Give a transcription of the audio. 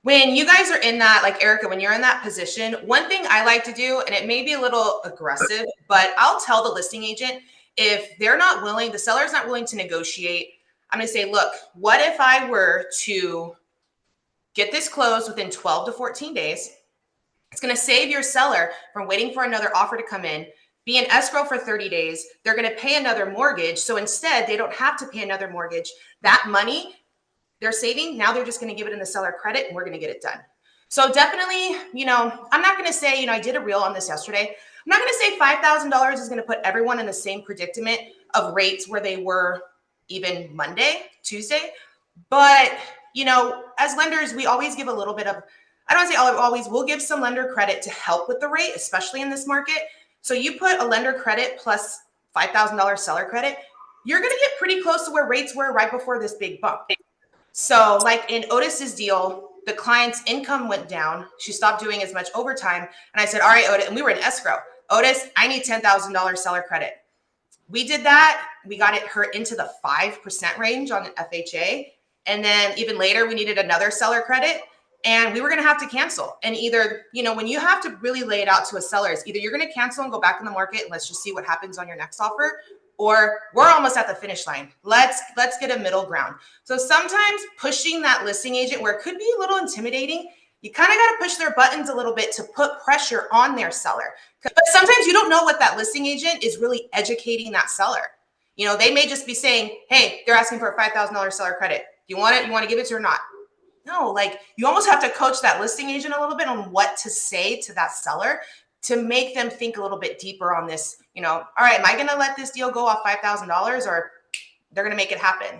When you guys are in that, like Erica, when you're in that position, one thing I like to do, and it may be a little aggressive, but I'll tell the listing agent if they're not willing, the seller's not willing to negotiate. I'm going to say, look, what if I were to get this closed within 12 to 14 days? It's going to save your seller from waiting for another offer to come in, be in escrow for 30 days. They're going to pay another mortgage. So instead, they don't have to pay another mortgage. That money they're saving, now they're just going to give it in the seller credit and we're going to get it done. So definitely, I'm not going to say, I did a reel on this yesterday. I'm not going to say $5,000 is going to put everyone in the same predicament of rates where they were even Monday, Tuesday. But, as lenders, we always give a little bit of, I don't say always, we'll give some lender credit to help with the rate, especially in this market. So you put a lender credit plus $5,000 seller credit, you're going to get pretty close to where rates were right before this big bump. So like in Otis's deal, the client's income went down. She stopped doing as much overtime. And I said, all right, Otis, and we were in escrow. Otis, I need $10,000 seller credit. We did that. We got her into the 5% range on FHA. And then even later, we needed another seller credit and we were going to have to cancel. And either, when you have to really lay it out to a seller, it's either you're going to cancel and go back in the market and let's just see what happens on your next offer, or we're almost at the finish line. Let's get a middle ground. So sometimes pushing that listing agent where it could be a little intimidating, you kind of got to push their buttons a little bit to put pressure on their seller. But sometimes you don't know what that listing agent is really educating that seller. They may just be saying, hey, they're asking for a $5,000 seller credit. Do you want it? You want to give it to her or not? No, you almost have to coach that listing agent a little bit on what to say to that seller to make them think a little bit deeper on this. All right, am I going to let this deal go off $5,000 or they're going to make it happen?